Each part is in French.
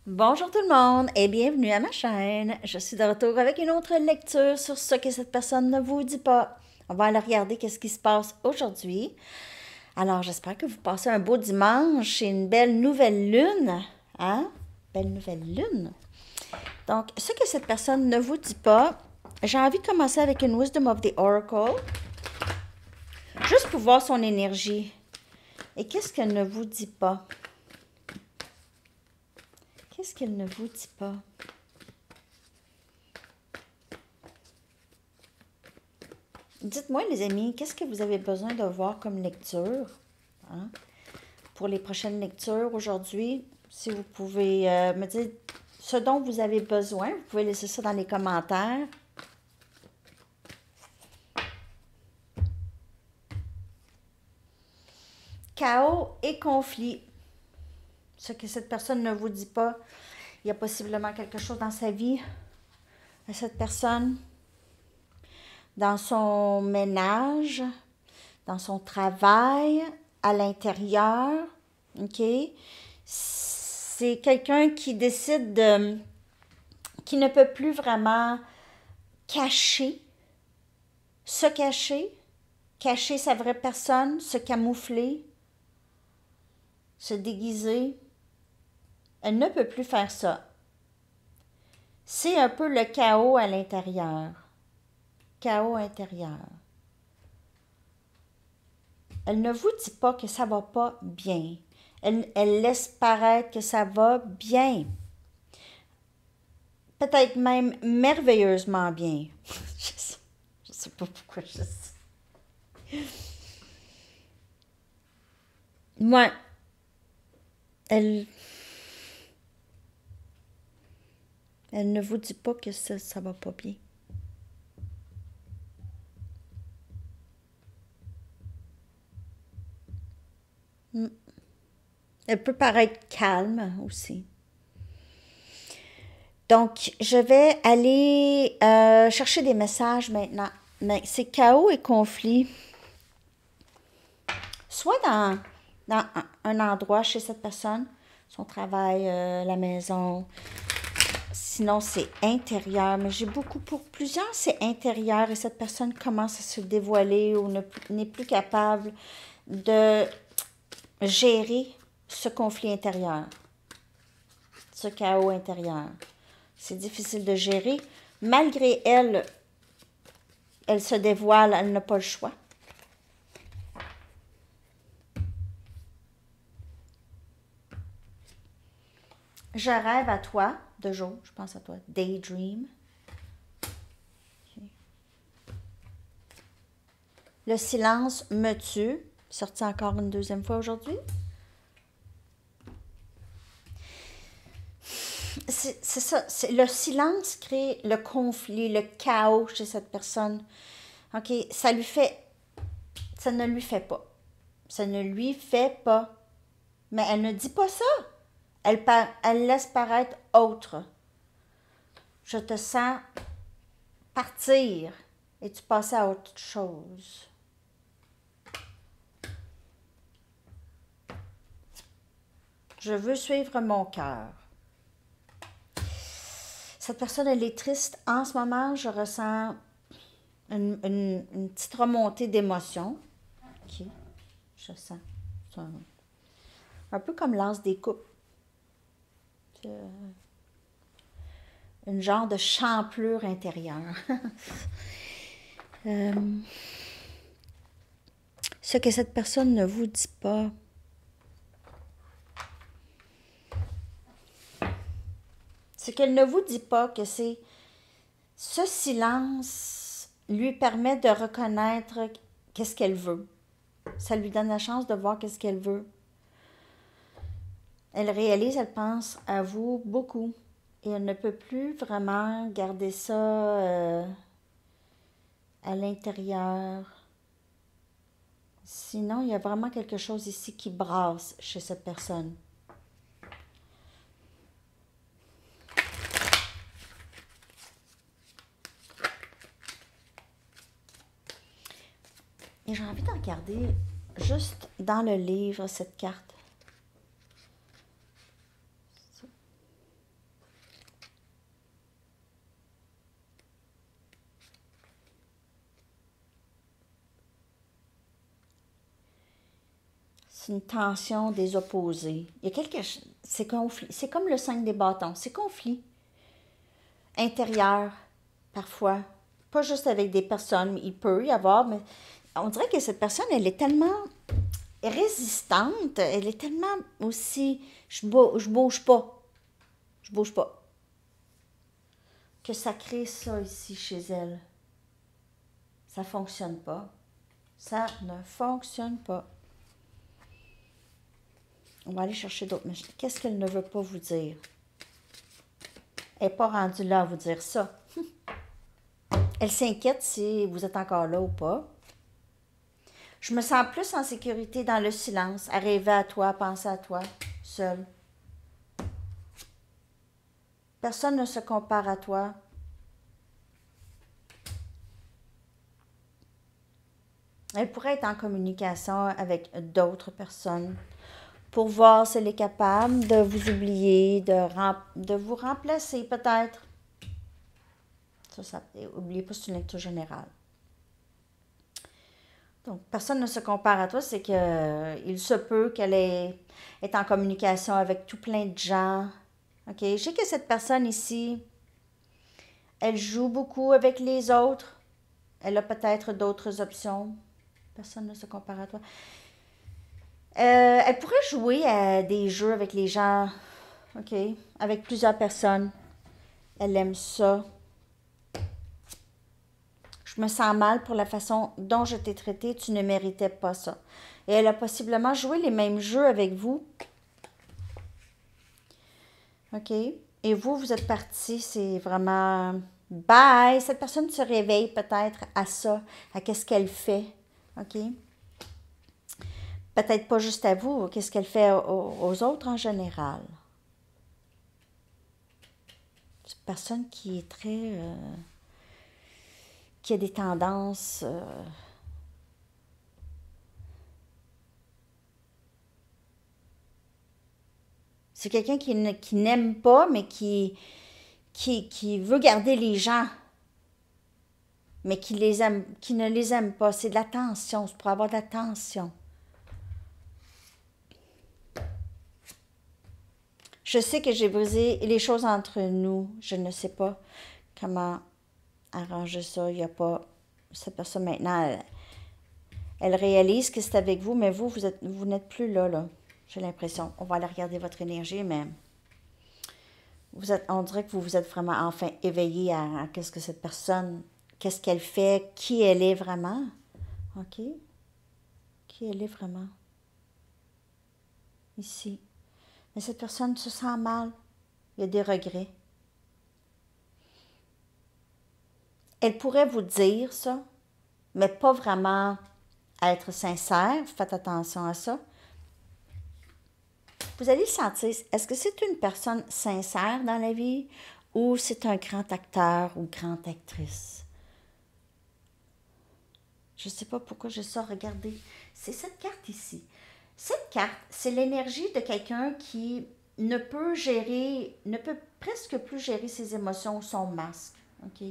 Bonjour tout le monde et bienvenue à ma chaîne. Je suis de retour avec une autre lecture sur ce que cette personne ne vous dit pas. On va aller regarder qu'est-ce qui se passe aujourd'hui. Alors, j'espère que vous passez un beau dimanche et une belle nouvelle lune. Hein? Belle nouvelle lune. Donc, ce que cette personne ne vous dit pas, j'ai envie de commencer avec une Wisdom of the Oracle. Juste pour voir son énergie. Et qu'est-ce qu'elle ne vous dit pas? Qu'est-ce qu'elle ne vous dit pas? Dites-moi, les amis, qu'est-ce que vous avez besoin de voir comme lecture hein, pour les prochaines lectures aujourd'hui? Si vous pouvez me dire ce dont vous avez besoin, vous pouvez laisser ça dans les commentaires. Chaos et conflit. Ce que cette personne ne vous dit pas, il y a possiblement quelque chose dans sa vie à cette personne, dans son ménage, dans son travail, à l'intérieur, ok? C'est quelqu'un qui décide de... qui ne peut plus vraiment cacher, se cacher, cacher sa vraie personne, se camoufler, se déguiser. Elle ne peut plus faire ça. C'est un peu le chaos à l'intérieur. Chaos intérieur. Elle ne vous dit pas que ça va pas bien. Elle laisse paraître que ça va bien. Peut-être même merveilleusement bien. Je sais pas pourquoi je sais. Moi, elle ne vous dit pas que ça va pas bien. Elle peut paraître calme aussi. Donc, je vais aller chercher des messages maintenant. Mais c'est chaos et conflit. Soit dans un endroit chez cette personne, son travail, la maison. Sinon, c'est intérieur. Mais j'ai beaucoup, pour plusieurs, c'est intérieur. Et cette personne commence à se dévoiler ou n'est plus capable de gérer ce conflit intérieur, ce chaos intérieur. C'est difficile de gérer. Malgré elle, elle se dévoile, elle n'a pas le choix. Je rêve à toi, de jour, je pense à toi. Daydream. Okay. Le silence me tue. Sorti encore une deuxième fois aujourd'hui. C'est ça, le silence crée le conflit, le chaos chez cette personne. OK, ça ne lui fait pas. Ça ne lui fait pas. Mais elle ne dit pas ça. Elle laisse paraître autre. Je te sens partir et tu passes à autre chose. Je veux suivre mon cœur. Cette personne, elle est triste. En ce moment, je ressens une petite remontée d'émotions. OK, je sens. Un peu comme l'anse des coupes. Une genre de champlure intérieure. Ce que cette personne ne vous dit pas. Ce qu'elle ne vous dit pas, que c'est ce silence lui permet de reconnaître qu'est-ce qu'elle veut. Ça lui donne la chance de voir qu'est-ce qu'elle veut. Elle réalise, elle pense à vous beaucoup. Et elle ne peut plus vraiment garder ça à l'intérieur. Sinon, il y a vraiment quelque chose ici qui brasse chez cette personne. Et j'ai envie de regarder juste dans le livre cette carte. C'est une tension des opposés. Il y a quelque chose, c'est conflit. C'est comme le 5 des bâtons. C'est conflit intérieur, parfois. Pas juste avec des personnes, mais il peut y avoir, mais on dirait que cette personne, elle est tellement résistante, elle est tellement aussi, je bouge pas, je bouge pas, que ça crée ça ici chez elle. Ça fonctionne pas. Ça ne fonctionne pas. On va aller chercher d'autres machines. Qu'est-ce qu'elle ne veut pas vous dire? Elle n'est pas rendue là à vous dire ça. Elle s'inquiète si vous êtes encore là ou pas. Je me sens plus en sécurité dans le silence, à rêver à toi, à penser à toi, seule. Personne ne se compare à toi. Elle pourrait être en communication avec d'autres personnes pour voir si elle est capable de vous oublier, de vous remplacer peut-être. N'oubliez pas, c'est une lecture générale. Donc, personne ne se compare à toi, c'est que il se peut qu'elle est en communication avec tout plein de gens. OK? Je sais que cette personne ici, elle joue beaucoup avec les autres. Elle a peut-être d'autres options. Personne ne se compare à toi. Elle pourrait jouer à des jeux avec les gens, OK? Avec plusieurs personnes. Elle aime ça. Je me sens mal pour la façon dont je t'ai traité. Tu ne méritais pas ça. Et elle a possiblement joué les mêmes jeux avec vous. OK? Et vous, vous êtes parti. C'est vraiment... Bye! Cette personne se réveille peut-être à ça, à qu'est-ce qu'elle fait. OK? Peut-être pas juste à vous, qu'est-ce qu'elle fait aux autres en général. C'est une personne qui est très... qui a des tendances... c'est quelqu'un qui n'aime pas, mais qui veut garder les gens, mais qui ne les aime pas. C'est de la tension, c'est pour avoir de la tension. Je sais que j'ai brisé les choses entre nous. Je ne sais pas comment arranger ça. Il n'y a pas... Cette personne maintenant, elle réalise que c'est avec vous, mais vous n'êtes plus là. J'ai l'impression. On va aller regarder votre énergie, mais on dirait que vous vous êtes vraiment enfin éveillé à qu'est-ce que cette personne, qu'est-ce qu'elle fait, qui elle est vraiment. OK? Qui elle est vraiment. Ici. Mais cette personne se sent mal. Il y a des regrets. Elle pourrait vous dire ça, mais pas vraiment être sincère. Faites attention à ça. Vous allez sentir, est-ce que c'est une personne sincère dans la vie ou c'est un grand acteur ou grande actrice? Je ne sais pas pourquoi j'ai ça. Regardez, c'est cette carte ici. Cette carte, c'est l'énergie de quelqu'un qui ne peut presque plus gérer ses émotions ou son masque. OK?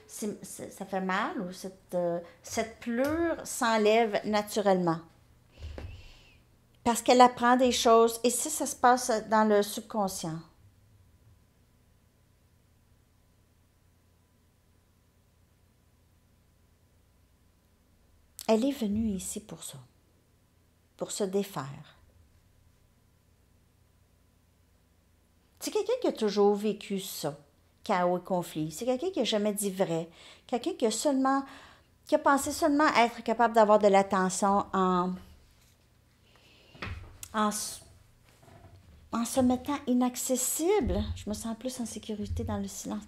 Ça fait mal ou cette pleure s'enlève naturellement. Parce qu'elle apprend des choses et ça se passe dans le subconscient. Elle est venue ici pour ça, pour se défaire. C'est quelqu'un qui a toujours vécu ça, chaos et conflit. C'est quelqu'un qui n'a jamais dit vrai. Quelqu'un qui a pensé seulement être capable d'avoir de l'attention en se mettant inaccessible. Je me sens plus en sécurité dans le silence.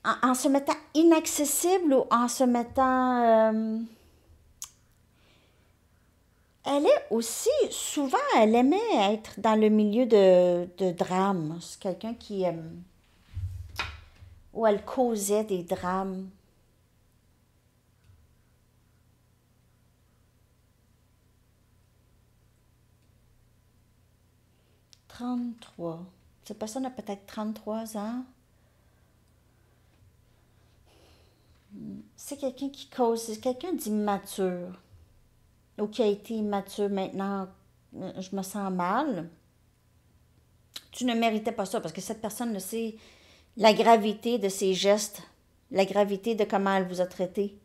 En se mettant inaccessible ou en se mettant... elle est aussi, souvent, elle aimait être dans le milieu de drames. C'est quelqu'un qui... où elle causait des drames. « 33. Cette personne a peut-être 33 ans. C'est quelqu'un qui cause, c'est quelqu'un d'immature. ou qui a été immature maintenant, je me sens mal. Tu ne méritais pas ça parce que cette personne ne sait la gravité de ses gestes, la gravité de comment elle vous a traité.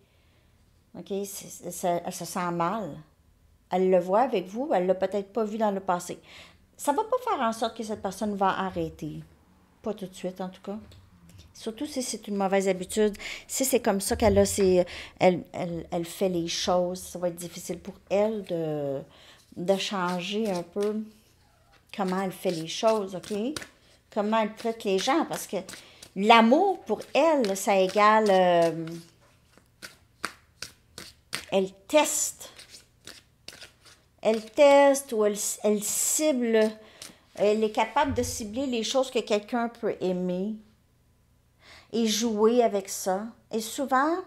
OK? Elle se sent mal. Elle le voit avec vous, elle l'a peut-être pas vu dans le passé. Ça va pas faire en sorte que cette personne va arrêter. Pas tout de suite, en tout cas. Surtout si c'est une mauvaise habitude. Si c'est comme ça qu'elle a elle fait les choses, ça va être difficile pour elle de changer un peu comment elle fait les choses, OK? Comment elle traite les gens, parce que l'amour, pour elle, ça égale... elle teste. Elle teste ou elle cible. Elle est capable de cibler les choses que quelqu'un peut aimer et jouer avec ça. Et souvent,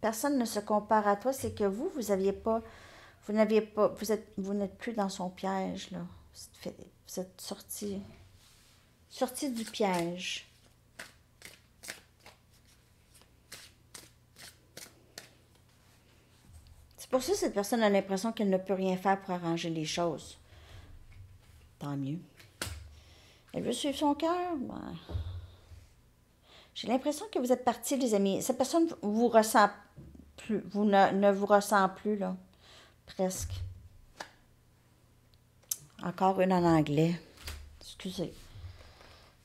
personne ne se compare à toi, c'est que vous aviez pas, vous n'aviez pas, vous n'êtes plus dans son piège, là. Vous êtes sorti du piège. C'est pour ça que cette personne a l'impression qu'elle ne peut rien faire pour arranger les choses. Tant mieux. Elle veut suivre son cœur. Ben, j'ai l'impression que vous êtes partis, les amis. Cette personne vous ressent plus. Vous ne vous ressent plus, là. Presque. Encore une en anglais. Excusez.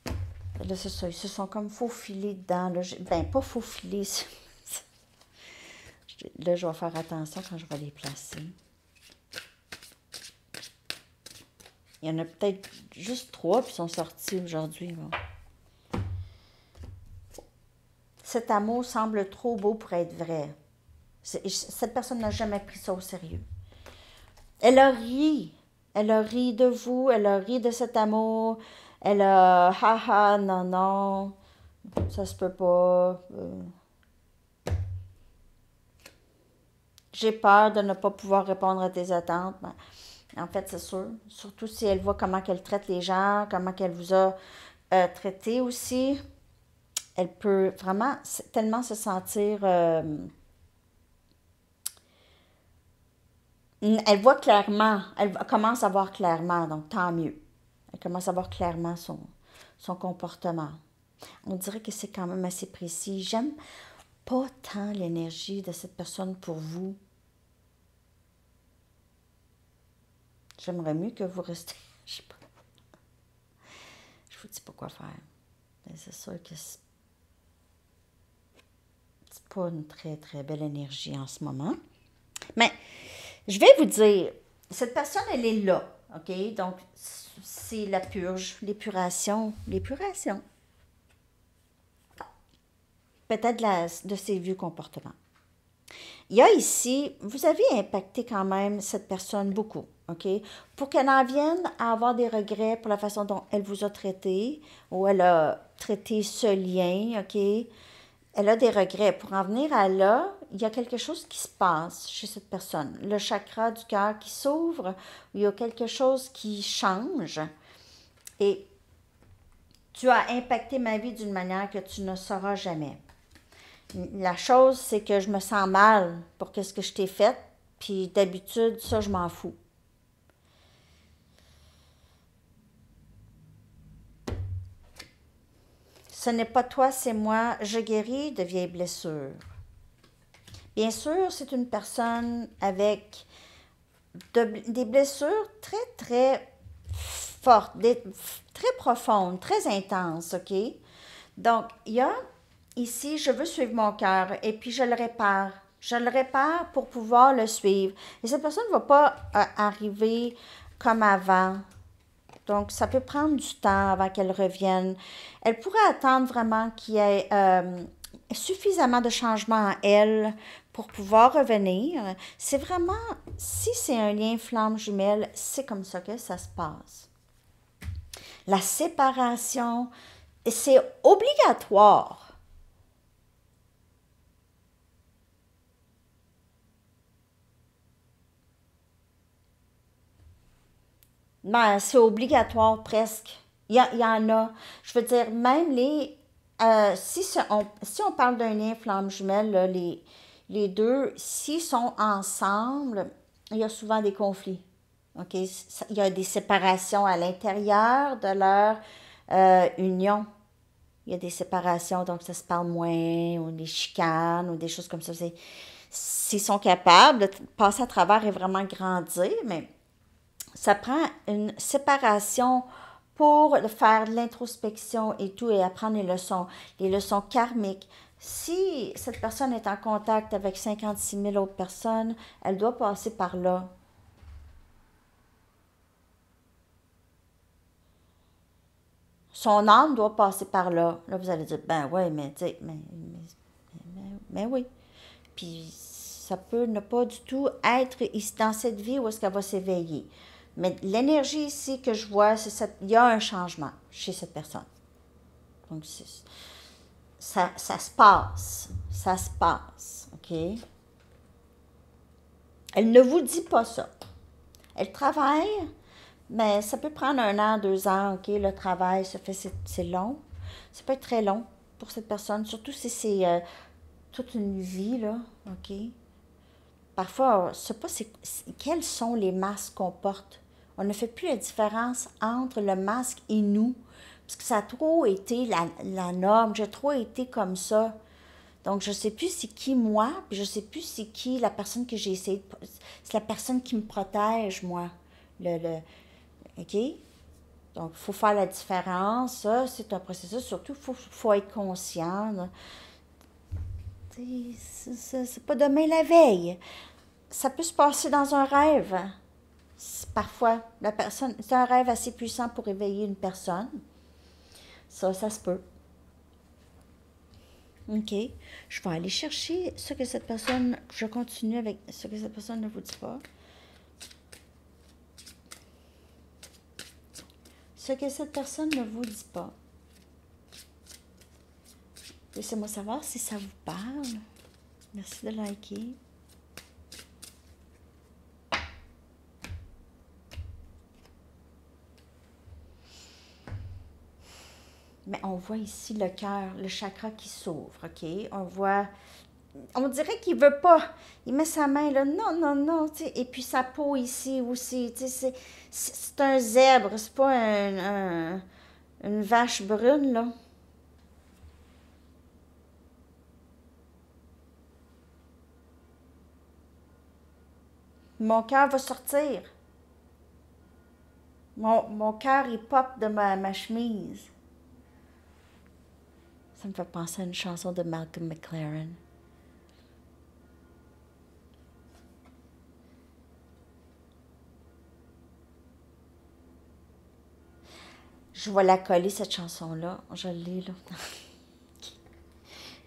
Là, c'est ça. Ils se sont comme faufilés dedans. Là. Ben, pas faufilés. Là, je vais faire attention quand je vais les placer. Il y en a peut-être juste 3 qui sont sortis aujourd'hui. Bon. Cet amour semble trop beau pour être vrai. Cette personne n'a jamais pris ça au sérieux. Elle a ri. Elle a ri de vous. Elle a ri de cet amour. Elle a... Haha, non, non. Ça se peut pas. J'ai peur de ne pas pouvoir répondre à tes attentes. Ben, en fait, c'est sûr. Surtout si elle voit comment elle traite les gens, comment elle vous a traité aussi. Elle peut vraiment tellement se sentir... elle voit clairement. Elle commence à voir clairement, donc tant mieux. Elle commence à voir clairement son comportement. On dirait que c'est quand même assez précis. J'aime pas tant l'énergie de cette personne pour vous. J'aimerais mieux que vous restiez. Je sais pas. Je vous dis pas quoi faire. Mais c'est sûr que c'est pas une très, très belle énergie en ce moment. Mais je vais vous dire, cette personne, elle est là. OK? Donc, c'est la purge, l'épuration. L'épuration. Peut-être de ses vieux comportements. Il y a ici, vous avez impacté quand même cette personne beaucoup, OK? Pour qu'elle en vienne à avoir des regrets pour la façon dont elle vous a traité, ou elle a traité ce lien, OK? Elle a des regrets. Pour en venir à là, il y a quelque chose qui se passe chez cette personne. Le chakra du cœur qui s'ouvre, il y a quelque chose qui change. Et tu as impacté ma vie d'une manière que tu ne sauras jamais. La chose, c'est que je me sens mal pour ce que je t'ai fait, puis d'habitude, ça, je m'en fous. Ce n'est pas toi, c'est moi, je guéris de vieilles blessures. Bien sûr, c'est une personne avec des blessures très, très fortes, très profondes, très intenses, OK? Donc, il y a ici, je veux suivre mon cœur et puis je le répare. Je le répare pour pouvoir le suivre. Et cette personne ne va pas arriver comme avant. Donc, ça peut prendre du temps avant qu'elle revienne. Elle pourrait attendre vraiment qu'il y ait suffisamment de changements en elle pour pouvoir revenir. C'est vraiment, si c'est un lien flamme jumelle, c'est comme ça que ça se passe. La séparation, c'est obligatoire. Ben, c'est obligatoire presque. Il y en a. Je veux dire, même si on parle d'un lien flamme jumelle, là, les deux, s'ils sont ensemble, il y a souvent des conflits. OK? Il y a des séparations à l'intérieur de leur union. Il y a des séparations, donc ça se parle moins, ou des chicanes, ou des choses comme ça. S'ils sont capables de passer à travers et vraiment grandir, mais ça prend une séparation pour faire de l'introspection et tout et apprendre les leçons karmiques. Si cette personne est en contact avec 56 000 autres personnes, elle doit passer par là. Son âme doit passer par là. Là, vous allez dire, ben ouais, mais tu sais, mais oui. Puis ça peut ne pas du tout être ici dans cette vie où est-ce qu'elle va s'éveiller. Mais l'énergie ici que je vois, il y a un changement chez cette personne. Donc, ça se passe. Ça se passe. OK? Elle ne vous dit pas ça. Elle travaille, mais ça peut prendre 1 an, 2 ans. OK? Le travail se fait, c'est long. Ça peut être très long pour cette personne, surtout si c'est toute une vie, là. OK? Parfois, on ne sait pas quels sont les masques qu'on porte. On ne fait plus la différence entre le masque et nous. Parce que ça a trop été la norme. J'ai trop été comme ça. Donc, je ne sais plus c'est qui moi, puis je ne sais plus c'est qui la personne que j'ai essayé de... C'est la personne qui me protège, moi. OK? Donc, il faut faire la différence. Ça, c'est un processus. Surtout, faut être conscient. Là. C'est pas demain la veille. Ça peut se passer dans un rêve. Parfois, c'est un rêve assez puissant pour éveiller une personne. Ça se peut. OK. Je vais aller chercher ce que cette personne... Je continue avec ce que cette personne ne vous dit pas. Ce que cette personne ne vous dit pas. Laissez-moi savoir si ça vous parle. Merci de liker. Mais on voit ici le cœur, le chakra qui s'ouvre, OK? On dirait qu'il veut pas. Il met sa main là, non, non, non, tu sais. Et puis sa peau ici aussi, tu sais, c'est un zèbre, c'est pas une vache brune, là. Mon cœur va sortir. Mon cœur, il pop de ma chemise. Ça me fait penser à une chanson de Malcolm McLaren. Je vais la coller, cette chanson-là. Je l'ai, là.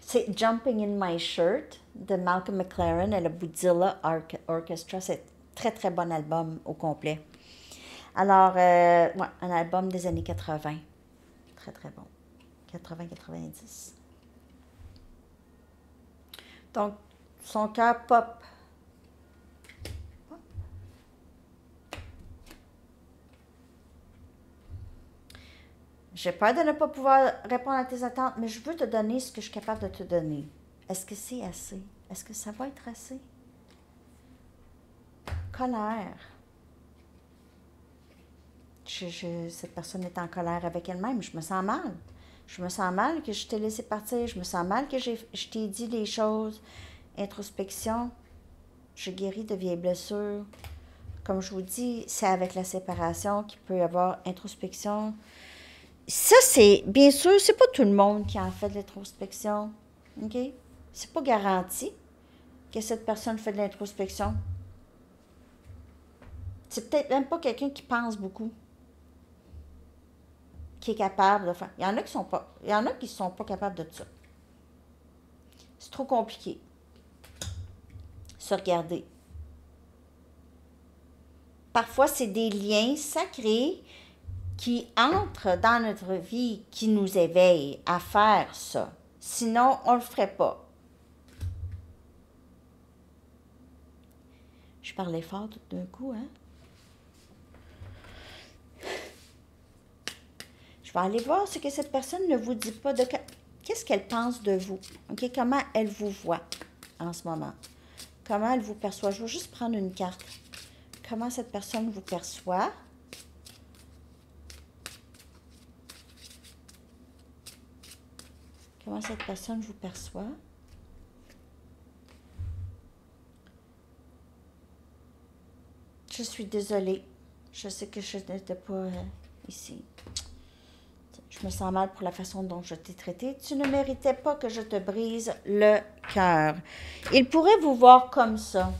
C'est Jumping in My Shirt de Malcolm McLaren et le Bootzilla Orchestra. C'est un très, très bon album au complet. Alors, ouais, un album des années 80. Très, très bon. 80-90. Donc, son cœur pop. J'ai peur de ne pas pouvoir répondre à tes attentes, mais je veux te donner ce que je suis capable de te donner. Est-ce que c'est assez? Est-ce que ça va être assez? Colère. Cette personne est en colère avec elle-même. Je me sens mal. Je me sens mal que je t'ai laissé partir. Je me sens mal que je t'ai dit des choses. Introspection. Je guéris de vieilles blessures. Comme je vous dis, c'est avec la séparation qu'il peut y avoir introspection. Ça, c'est, bien sûr, c'est pas tout le monde qui en fait de l'introspection. OK? C'est pas garanti que cette personne fait de l'introspection. C'est peut-être même pas quelqu'un qui pense beaucoup, qui est capable de faire. Il y en a qui sont pas, il y en a qui sont pas capables de ça. C'est trop compliqué. Se regarder. Parfois, c'est des liens sacrés qui entrent dans notre vie, qui nous éveillent à faire ça. Sinon, on ne le ferait pas. Je parlais fort tout d'un coup, hein? Je vais aller voir ce que cette personne ne vous dit pas. qu'est-ce qu'elle pense de vous? OK? Comment elle vous voit en ce moment? Comment elle vous perçoit? Je vais juste prendre une carte. Comment cette personne vous perçoit? Comment cette personne vous perçoit? Je suis désolée. Je sais que je n'étais pas ici. Je me sens mal pour la façon dont je t'ai traité. Tu ne méritais pas que je te brise le cœur. Il pourrait vous voir comme ça.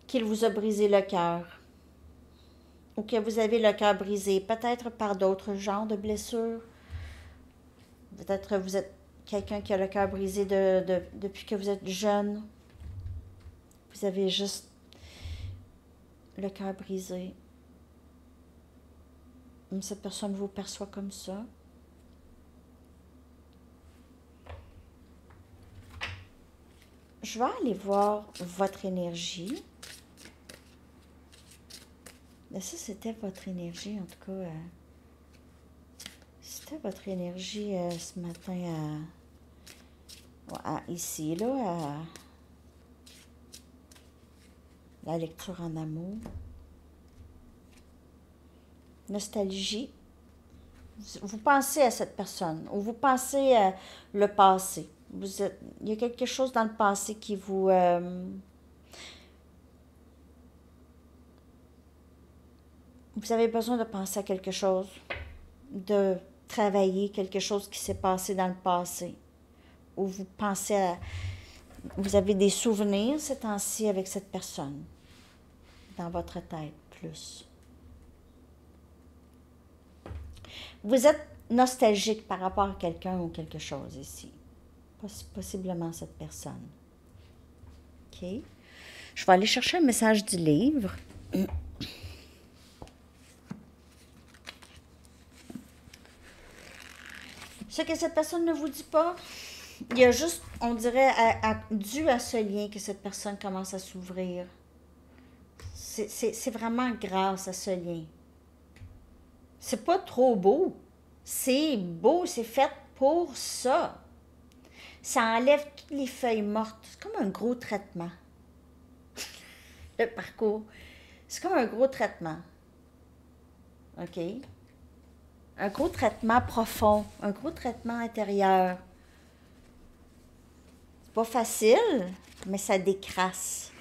Qu'il vous a brisé le cœur. Ou que vous avez le cœur brisé. Peut-être par d'autres genres de blessures. Peut-être vous êtes quelqu'un qui a le cœur brisé depuis que vous êtes jeune. Vous avez juste le cœur brisé. Cette personne vous perçoit comme ça. Je vais aller voir votre énergie. Mais ça, c'était votre énergie, en tout cas. C'était votre énergie ce matin ici, là, à la lecture en amour. Nostalgie. Vous pensez à cette personne, ou vous pensez à le passé. Il y a quelque chose dans le passé qui vous... vous avez besoin de penser à quelque chose, de travailler quelque chose qui s'est passé dans le passé. Ou vous pensez à... Vous avez des souvenirs ces temps-ci avec cette personne, dans votre tête, plus. Vous êtes nostalgique par rapport à quelqu'un ou quelque chose ici. Possiblement cette personne. OK? Je vais aller chercher un message du livre. Ce que cette personne ne vous dit pas, il y a juste, on dirait, dû à ce lien que cette personne commence à s'ouvrir. C'est vraiment grâce à ce lien. C'est pas trop beau. C'est beau, c'est fait pour ça. Ça enlève toutes les feuilles mortes. C'est comme un gros traitement. Le parcours. C'est comme un gros traitement. OK? Un gros traitement profond. Un gros traitement intérieur. C'est pas facile, mais ça décrasse.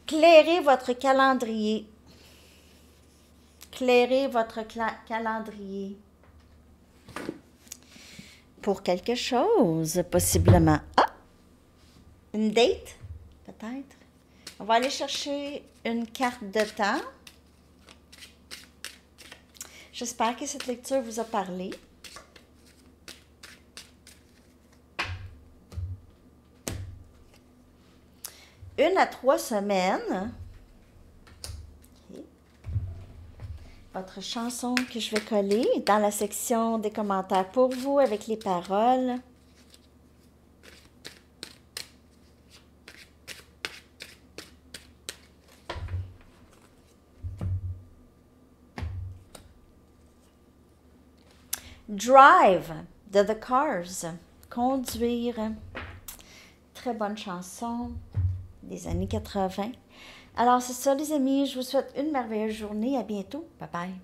Clairez votre calendrier. Clairez votre calendrier. Pour quelque chose, possiblement. Ah! Une date, peut-être. On va aller chercher une carte de temps. J'espère que cette lecture vous a parlé. Une à 3 semaines. Okay. Votre chanson que je vais coller dans la section des commentaires pour vous avec les paroles. Drive de The Cars. Conduire. Très bonne chanson des années 80. Alors, c'est ça, les amis. Je vous souhaite une merveilleuse journée. À bientôt. Bye bye.